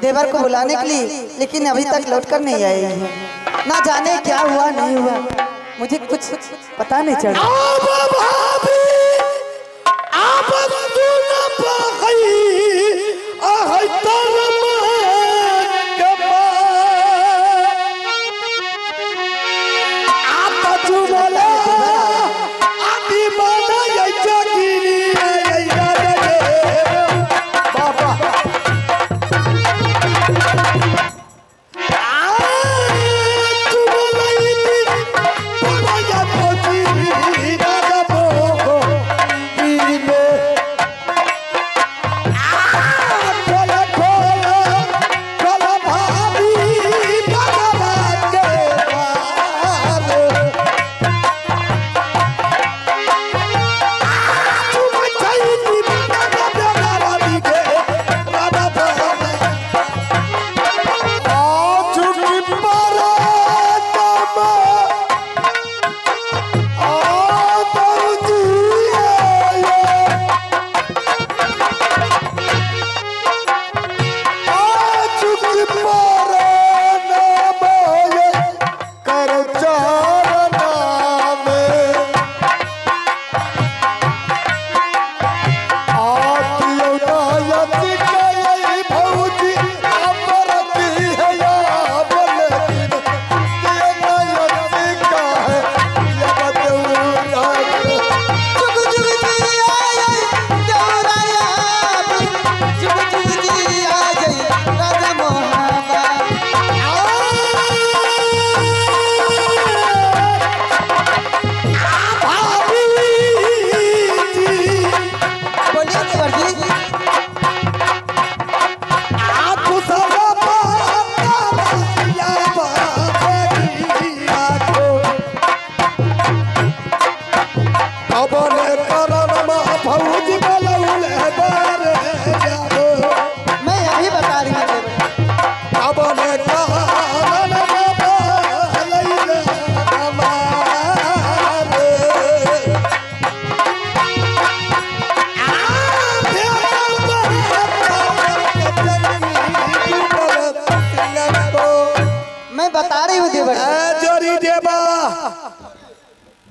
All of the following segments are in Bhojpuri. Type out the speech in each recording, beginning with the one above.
देवर को बुलाने के लिए, लेकिन अभी तक लौट कर नहीं आए हैं। ना जाने क्या हुआ नहीं हुआ, मुझे कुछ पता नहीं चला।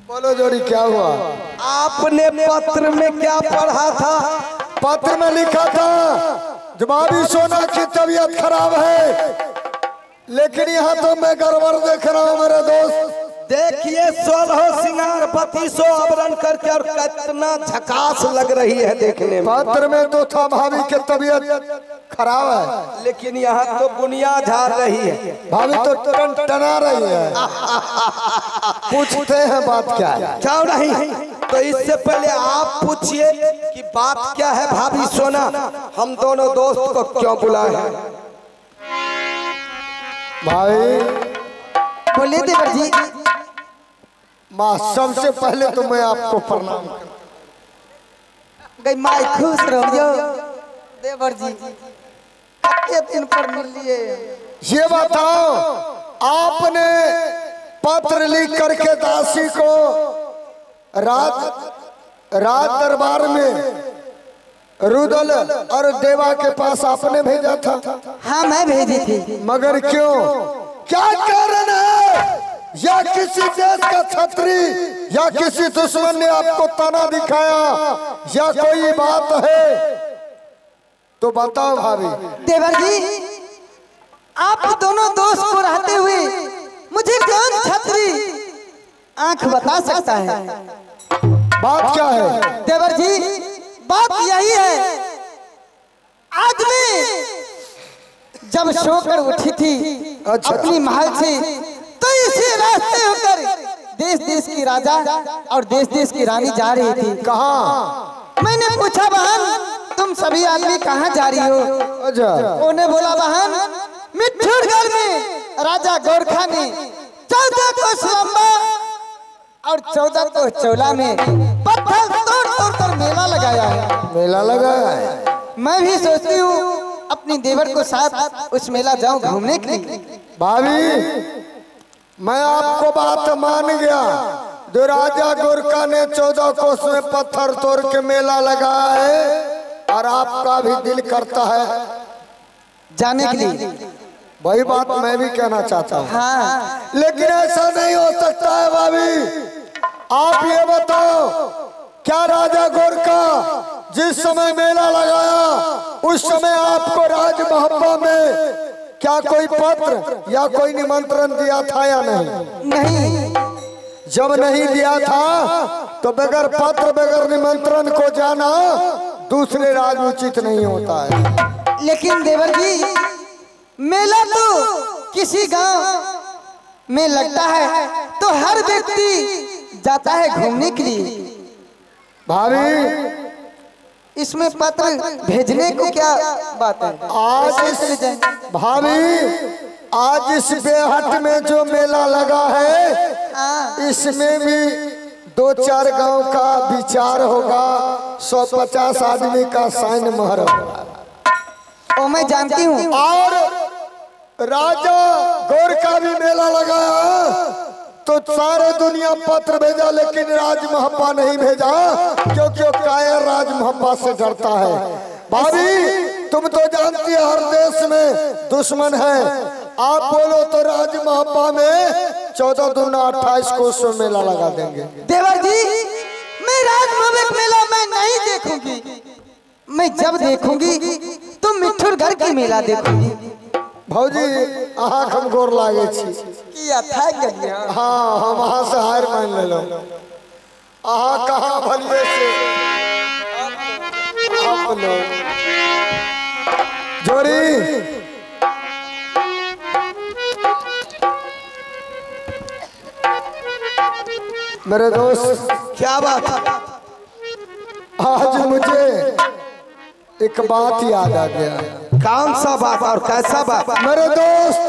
बोलो जोड़ी क्या हुआ? आपने पत्र में क्या पढ़ा था? पत्र में लिखा था जवाबी सोना की तबीयत खराब है, लेकिन यहाँ तो मैं गड़बड़ देख रहा हूँ मेरे दोस्त। देखिए 16 सिंगार 32 आवरण करके, और कितना झकास लग रही है देखने में। पत्र में तो था भाभी की तबीयत खराब है, लेकिन यहाँ तो बुनिया झाड़ रही है। भाभी तो टना रही है। पूछते हैं बात क्या है? क्यों नहीं? तो इससे पहले आप पूछिए कि बात क्या है भाभी सोना, हम दोनों दोस्त को क्यों बुलाए हैं? भाई बोलिए देवर जी। माँ सबसे पहले तो मैं आपको प्रणाम गई माई खुश रहो देवर जी, कितने दिन पर मिल लिए। ये बताओ, आपने पत्र लिख करके दासी को रात दरबार में रुदल और देवा के पास आपने भेजा था? हाँ मैं भेजी थी। मगर क्यों? क्या कारण है? या किसी देश का छत्री या किसी दुश्मन ने आपको तना दिखाया, या कोई बात है तो बताओ भाभी। देवर जी, आप दोनों दोस्त को रहते हुए मुझे कौन छत्री आंख बता सकता है? बात क्या है? देवर जी, बात यही है, आज मैं जब सोकर उठी थी अपनी महल से, तो इसी रास्ते होकर देश देश की राजा और देश देश की रानी जा रही थी। कहाँ? मैंने पूछा बहन तुम सभी आदमी कहाँ जा रही हो? उन्हें बोला बहन मिठुरगढ़ में राजा गोरखा ने 14 कोस लंबा और 14 कोस चौड़ा में पत्थर तोड़ तोड़ कर मेला लगाया है। मेला लगाया है? मैं भी सोचती हूँ अपनी देवर को साथ उस मेला जाऊं घूमने के लिए। भाभी मैं आपको बात मान गया, जो राजा गोरखा ने 14 कोस में पत्थर तोड़ के मेला लगाया है, और आपका भी दिल करता है जाने के लिए। वही बात मैं भी कहना चाहता हूँ। हाँ लेकिन ऐसा नहीं हो सकता है भाभी। आप ये बताओ, क्या राजा गोरखा जिस समय मेला लगाया उस समय आपको राज महब्बा में क्या कोई पत्र या कोई निमंत्रण दिया था या नहीं? नहीं, जब नहीं दिया था तो बगैर पत्र बगैर निमंत्रण को जाना दूसरे राज उचित नहीं होता है। लेकिन देवर जी मेला तो किसी गांव में लगता है तो हर व्यक्ति जाता है घूमने के लिए। भाभी इसमें पत्र भेजने को क्या बात है? भाभी आज इस बेहट में जो मेला लगा है इसमें भी 2-4 गांव का विचार होगा, 150 आदमी का साइन मोहर होगा। ओ मैं जानती हूँ। और राजा गोरखा भी मेला लगाया तो सारे दुनिया पत्र भेजा, लेकिन राज महब्बा नहीं भेजा क्योंकि वो कायर राज महब्बा से डरता है। भाभी तुम तो जानती है हर देश में दुश्मन है। आप बोलो तो राज महब्बा में 14 दूना 28 कोस में मेला लगा देंगे। देवर जी मैं राज महब्बा मेला मैं नहीं देखूंगी। मैं जब देखूंगी तो मिठुर घर की मेला देखूंगी। भौजी अहाँ हम गोर लागे छी किया था क्या? हाँ हम अहाँ से हार मान ले लो। अहाँ कहाँ भलिए से आप लोग जोड़ी मेरे दोस्त क्या बात? आज मुझे एक बात याद आ गया। कौन सा बात और कैसा बात? मेरे दोस्त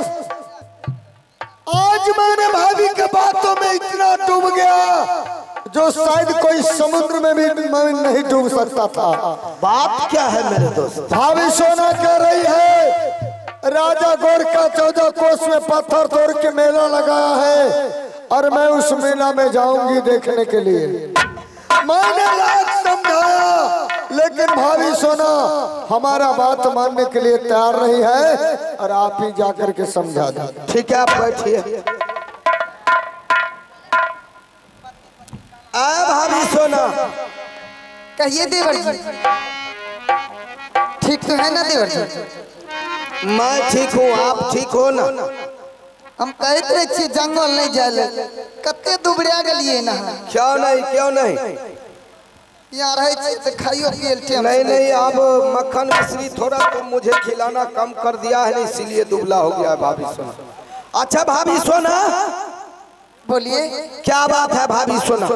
आज मैंने भाभी के बातों में इतना डूब गया जो शायद कोई समुद्र में भी मैं नहीं डूब सकता था। बात क्या है मेरे दोस्त? भाभी सोना कह रही है राजा गोरखा 14 कोस में पत्थर तोड़ के मेला लगाया है और मैं उस मेला में जाऊंगी देखने के लिए। मैंने लाख समझाया लेकिन भाभी सोना हमारा बात मानने के लिए तैयार नहीं है और आप ही जाकर के समझा दो। ठीक है आप बैठिए। भाभी सोना कहिए देवर जी। ठीक तो है ना देवर जी? मैं ठीक हूँ, आप ठीक हो ना? हम कहते रहे छी जंगल नहीं जाले कते दुबड़िया गलिए ना। क्यों नहीं क्यों नहीं? यहाँ रहे छी तो खाइयो पियल नहीं नहीं अब मक्खन मिश्री थोड़ा तो मुझे खिलाना कम कर दिया है, इसीलिए दुबला हो गया है भाभी सोना। अच्छा भाभी सोना बोलिए क्या बात है? भाभी सोना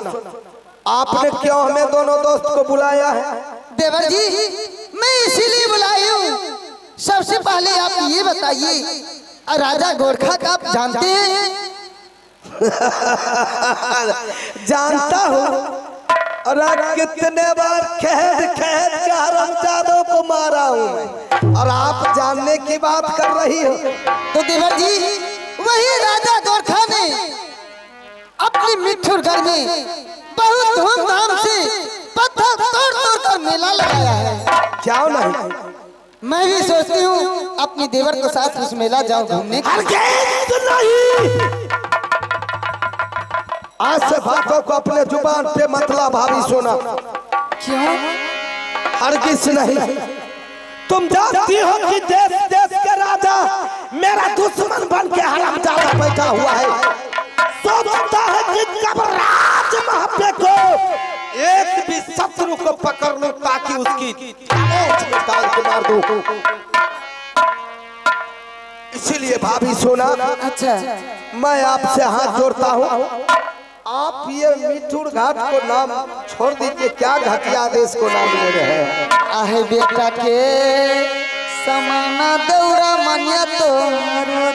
आपने क्यों हमें दोनों दोस्त को बुलाया है? देवर जी मैं इसीलिए बुलाई हूँ। सबसे पहले आप ये बताइए राजा गोरखा का आप जानते हैं? जानता हूँ। अरे कितने बार खेद खेद के हरामजादों को मारा हूँ मैं, और आप जानने की बात कर रही हो। तो देवर जी वही राजा गोरखा ने अपनी मिठुर घर में बहुत धूमधाम से पत्थर तोड़ तोड़ कर मेला लगाया है। क्यों नहीं? मैं भी सोचती हूँ अपनी देवर के साथ उस मेला जाऊँ घूमने। आज से बातों को अपने जुबान पे मतला भाभी सोना। क्यों? हरगिज नहीं। तुम जानती हो कि देश देश के राजा मेरा दुश्मन बन के हरामजादा बैठा हुआ है। सोचता है कि कब राज महब्बे को एक भी शत्रु को पकड़ लूं ताकि उसकी डाल के मार दूं। इसीलिए भाभी सोना अच्छा मैं आपसे हाथ जोड़ता हूँ, आप ये मिठुर घाट को नाम छोड़ दीजिए। क्या घटिया देश को नाम ले रहे हैं? आहे बेटा के समाना दौरा मनिया तो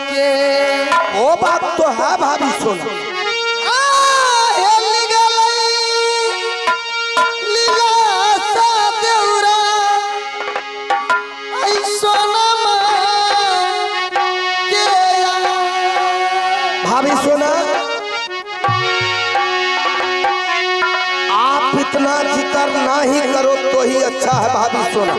के वो बात तो है भाभी सोना। भाभी सोना आप इतना जिक्र ना ही करो तो ही अच्छा है भाभी सोना।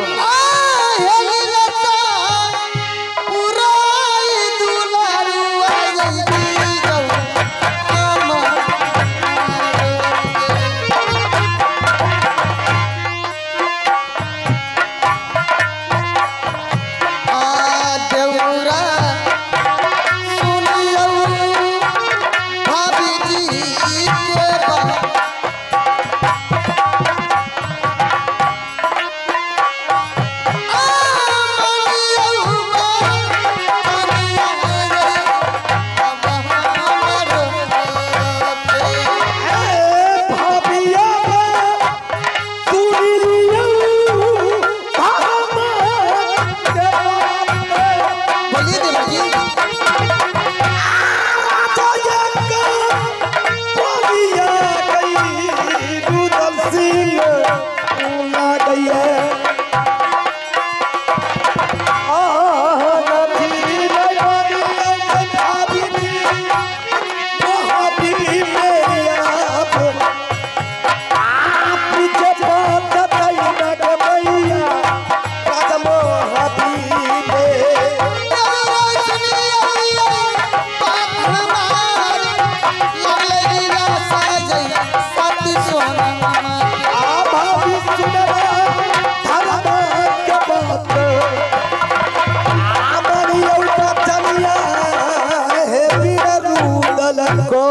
तलक को।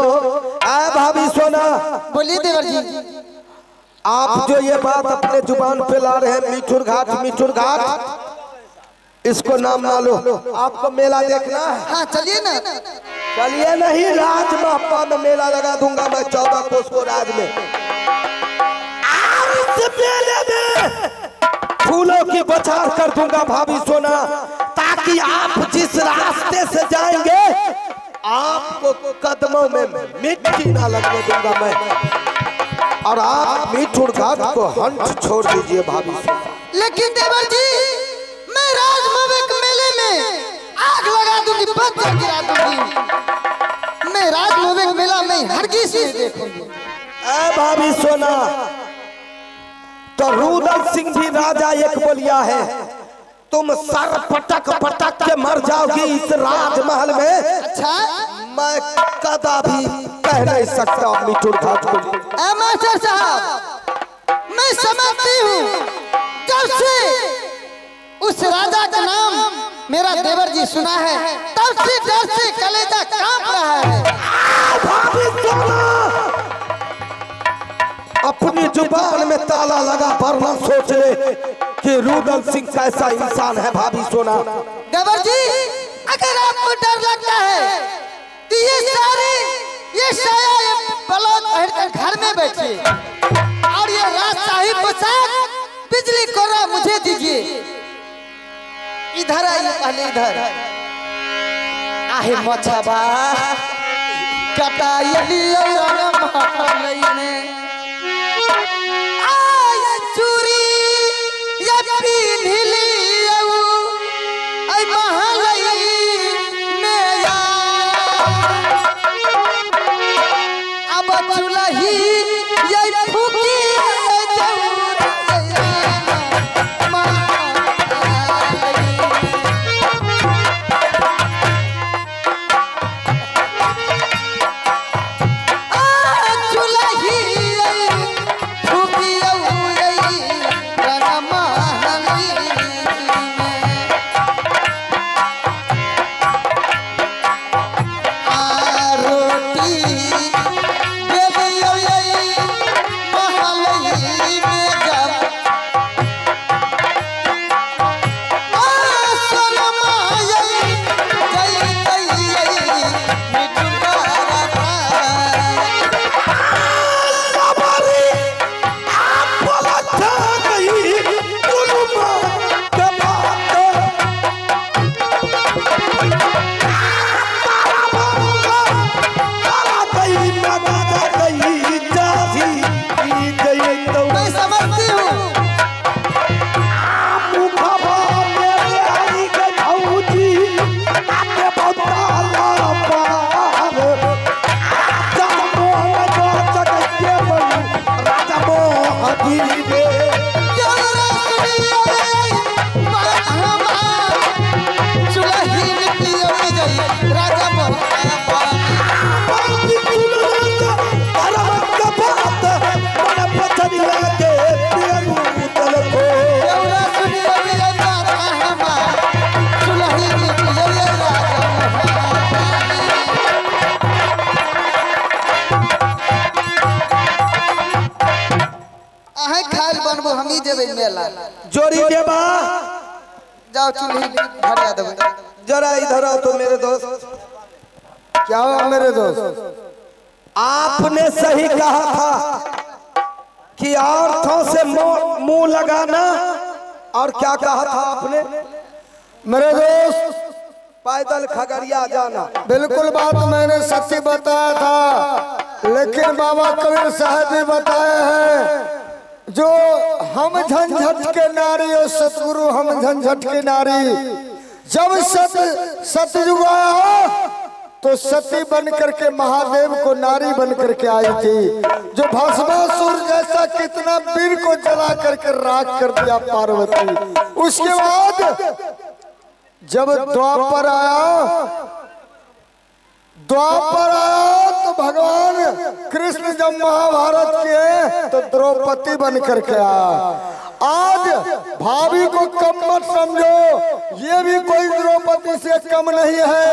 आए भाभी सोना, बोलिए देवर जी। आप जो ये बात अपने जुबान पे ला रहे हैं मिठुर घाट, मिठुर घाट, इसको नाम ना लो। आपको मेला देखना है? हाँ चलिए ना। चलिए नहीं, राज महपा में मेला लगा दूंगा मैं 14 कोस को राज में। इस मेले में फूलों की बौछार कर दूंगा भाभी सोना, ताकि आप जिस रास्ते से जाएंगे आपको कदमों में मिट्टी ना लगने दूंगा मैं। और आप मिठुर घाट को हंट छोड़ दीजिए भाभी सोना। लेकिन देवर जी, मैं राजमहल के मेले में आग लगा दूंगी, बत्ती गिरा दूंगी। मैं राजमहल के मेला में हरगिज नहीं देखूंगी। ऐ भाभी सोना, तो रुदल सिंह भी राजा एक बोलिया है, तुम सर पटक पटक के मर जाओगी इस राजमहल में। अच्छा, मैं कदापि कह नहीं सकता मिठुर घाट को। ऐ मास्टर साहब, मैं समझती हूँ जब से उस राजा का नाम मेरा देवर जी सुना है, तब से डर से कलेजा कांप रहा है। भाभी सोना, अपनी जुबान में ताला लगा वरना सोच ले कि रुदल सिंह कैसा इंसान है। भाभी सोना, देवर जी, अगर आपको डर लगता है तो ये सारे ये साया ये बलौत पहनकर घर में बैठिए और ये राजशाही पोशाक बिजली कोरा मुझे दीजिए। इधर आइए, पहले इधर आहे मछबा कटाइली ने आय चूरी या पीनली आई महलई में या अब चुलही ये फूकी जोड़ी देबा, जाओ चूल्ही भरिया देबे। जरा इधर आओ तो मेरे दोस्त। क्या हुआ मेरे दोस्त? आपने सही कहा था कि औरतों से मुंह लगाना, और क्या कहा था आपने? मेरे दोस्त, पैदल खगड़िया जाना। बिल्कुल बात मैंने सच्ची बताया था, लेकिन बाबा कबीर साहब भी बताए हैं, जो हम झंझट के नारी और सतगुरु हम झंझट के नारी, जब सतयुग आया तो सती बन करके महादेव को नारी बन करके आई थी, जो भस्मासुर जैसा कितना वीर को जला करके राख कर दिया पार्वती। उसके बाद जब द्वापर आया तो भगवान कृष्ण जब महाभारत के तो द्रौपदी बन करके आया। आज भाभी को कम मत समझो, ये भी कोई द्रौपदी से कम नहीं है।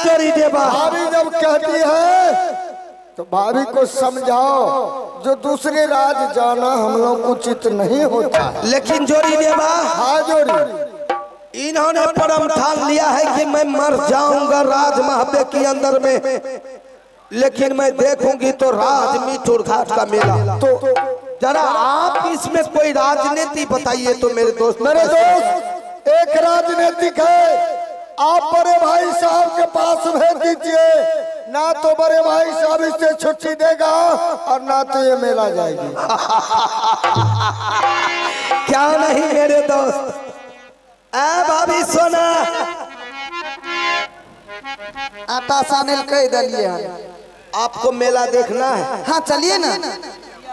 जोरी देवा भाभी जब कहती है तो भाभी को समझाओ, जो दूसरे राज जाना हम लोग को उचित नहीं होता। लेकिन जोरी देवा, हाँ जोरी, इन्होंने परम ठान लिया है कि मैं मर जाऊंगा राज महबे के अंदर में, लेकिन मैं देखूंगी तो राज मीठुर घाट का मेला। तो जरा आप इसमें कोई राजनीति बताइए तो मेरे दोस्त। मेरे दोस्त, एक राजनीतिक है, आप बड़े भाई साहब के पास भेज दीजिए, ना तो बड़े भाई साहब इससे छुट्टी देगा और ना तो ये मेला जाएगी। क्या नहीं मेरे दोस्त। भाभी सोना आटा सानिल कह दिलिए। आपको मेला देखना है? हाँ चलिए ना,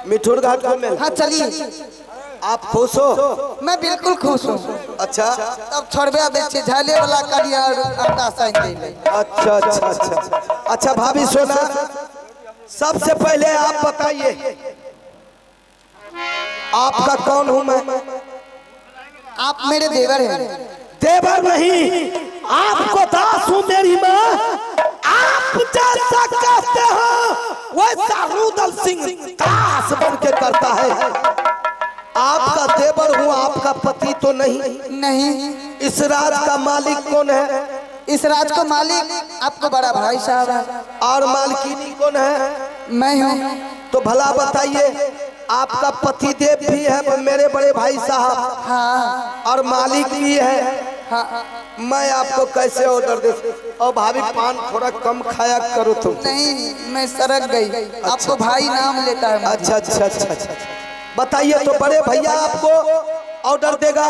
मिठुर घाट का मेला। हाँ चलिए। आप खुश हो? मैं बिल्कुल खुश हूँ। अच्छा, तब छोड़बे बेचे झाले वाला करिया और आटा साइन दे। अच्छा अच्छा अच्छा अच्छा। भाभी सोना, सबसे पहले आप बताइए आपका कौन हूँ मैं? आप मेरे देवर हैं। देवर नहीं, आपको दास हूँ मेरी माँ। आप जैसा कहते हो वैसा रुदल सिंह दास बन के करता है। आपका देवर हूँ, आपका पति तो नहीं। इस राज का मालिक कौन है? इस राज का मालिक आपको बड़ा भाई साहब है। और मालकिनी कौन है? मैं हूँ। तो भला बताइए, आपका पति देव भी है मेरे बड़े भाई साहब। हाँ। और मालिक भी है। हाँ। मैं आपको कैसे ऑर्डर दे? और भाभी पान थोड़ा कम खाया करो तुम। नहीं, मैं सरक गई। आपको भाई नाम लेता है। अच्छा अच्छा अच्छा अच्छा। बताइए तो बड़े भैया आपको ऑर्डर देगा,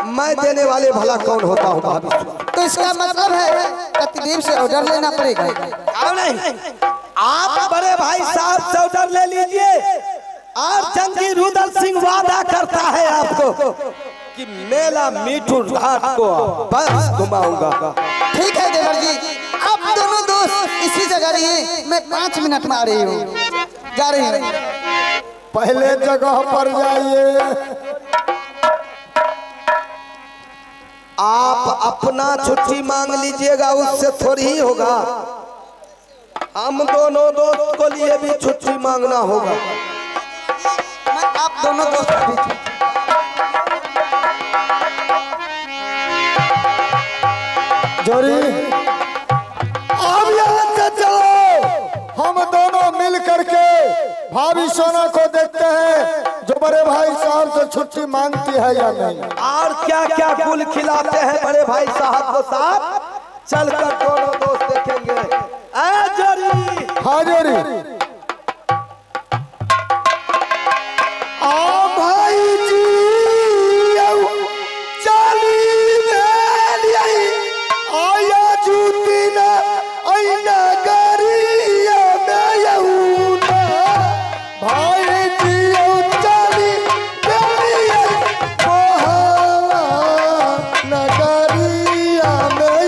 मैं देने वाले भला कौन होता हूँ भाभी? तो इसका मतलब है पतिदेव से ऑर्डर लेना पड़ेगा। नहीं, आप बड़े भाई साहब से ऑर्डर ले लीजिए। और जंगी रुदल सिंह वादा करता है आपको कि मेला मीठुर घाट को बस घुमाऊंगा। ठीक है देवर जी, आप दोनों दोस्त इसी जगह रहिए, मैं 5 मिनट में आ रही हूँ। जा रही हूँ। पहले जगह पर जाइए। आप अपना छुट्टी मांग लीजिएगा, उससे थोड़ी ही होगा। हम दोनों दोस्त को लिए भी छुट्टी मांगना होगा। मैं आप दोनों दोस्त भी। जोरी, अब यहाँ से चलो, हम दोनों मिल करके भाभी सोना को देखते हैं जो बड़े भाई साहब से छुट्टी मांगती है या नहीं। और क्या क्या गुल खिलाते हैं बड़े भाई साहब को साहब। चलकर दोनों दोस्त देखेंगे। जोरी। हाँ जोरी। भाई जी आया जूती ना आईना गरिया में भाई जी चाली गरिया मोहला नगरिया में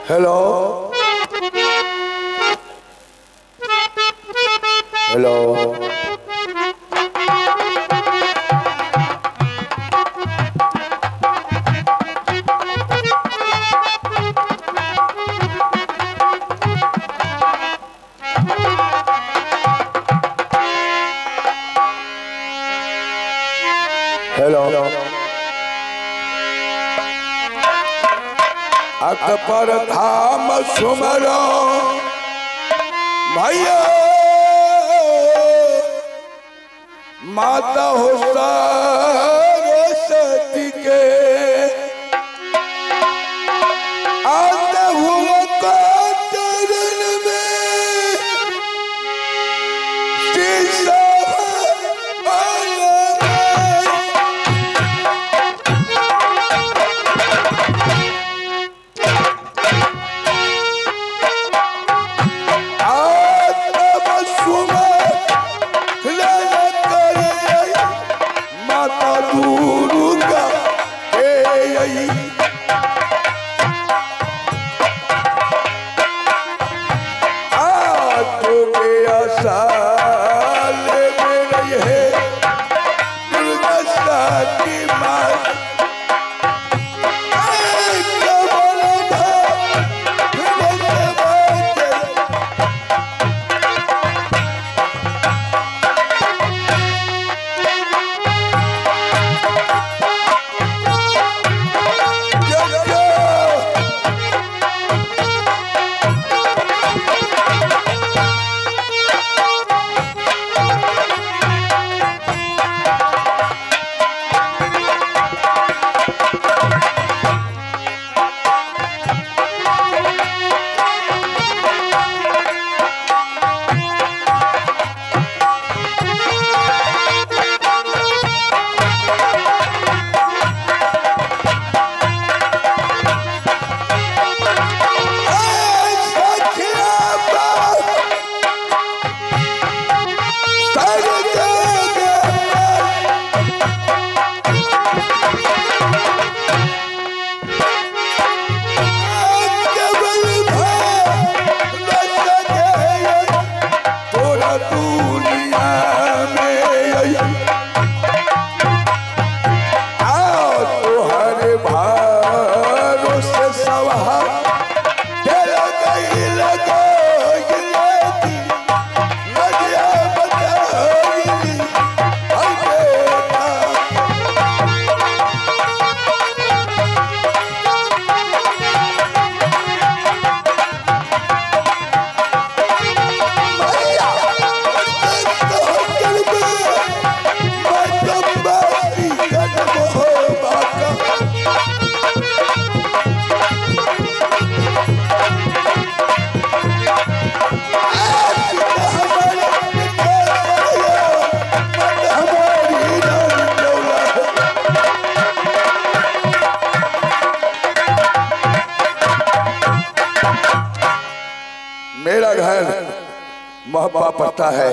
हेलो हेलो हेलो अकबर धाम सुमरो भैया माता हो सरस्वती के आते हुए को चरण में शीशा मेरा घर महबा पड़ता है।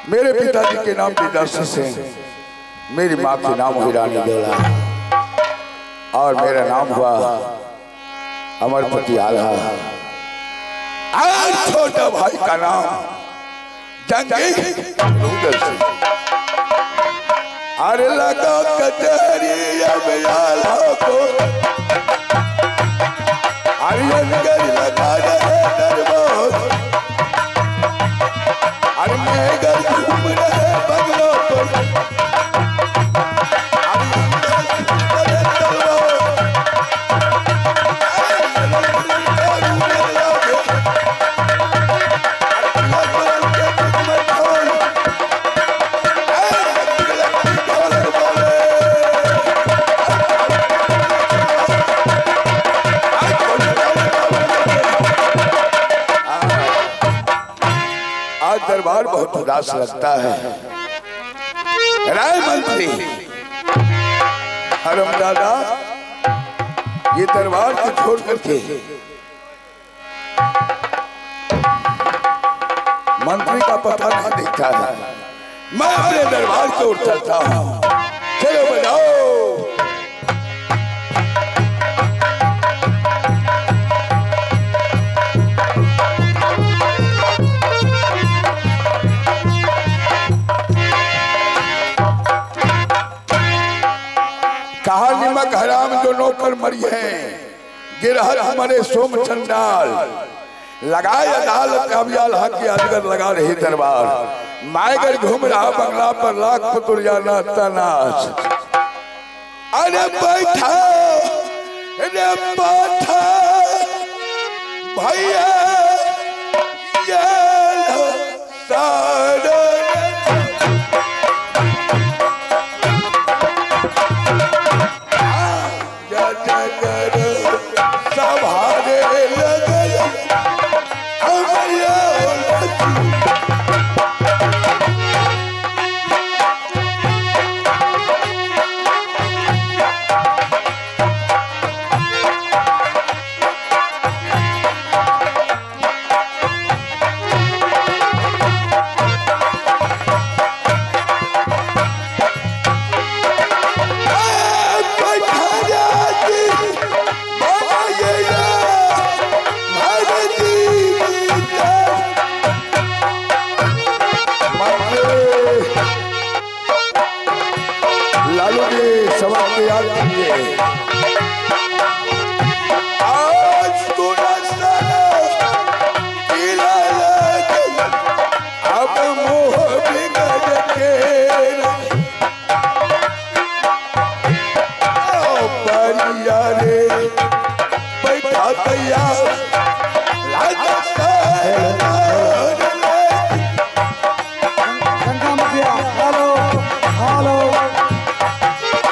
मेरे पिताजी के नाम दीदारसी से, मेरी माँ के नाम हुई रानी डोला और मेरा नाम हुआ अमरपति आल्हा। और छोटा भाई का नाम जंगी रुदल सिंह। अरे लगा कचहरी अब आल्हा को अरियनगर लगा रहे दरबार। अरे मैं घर घूम रहे बंगलों पर दरबार बहुत उदास लगता है। राय मंत्री हरम दादा ये दरबार को छोड़ करके मंत्री का पता नहीं दिखता है। मैं अपने दरबार को उठ चलता हूँ। चलो बजाओ। कहा निमक हराम जो नौकर मरी है, गिरहर हमारे सोम चंडाल लगाए अदालत अभियाल हक अजगर लगा रही दरबार। मायगर घूम रहा बंगला पर लाख पुतुरिया नाचता नाच। अरे बैठा रे बैठा भैया ये सारे नगर सभारे लगल हमरिया लालू जी सवाल को याद कीजिए। आज थोड़ा सा अब मोह बिगड़ के परिया रे बैठा तैयार गंगा मुखिया हेलो हेलो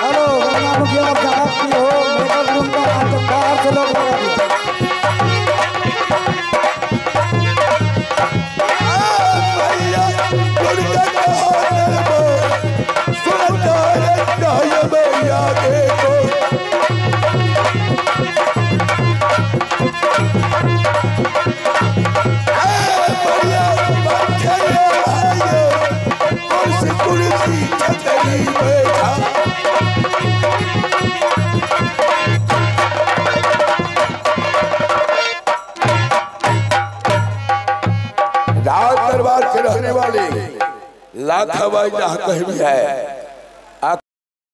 हेलो गंगा मुखिया आप जहाँ की हो मेकअप रूम का बाहर से लोग लगा दिया। राज दरबार के रहने वाले लाख हवाई जहाँ कहीं भी है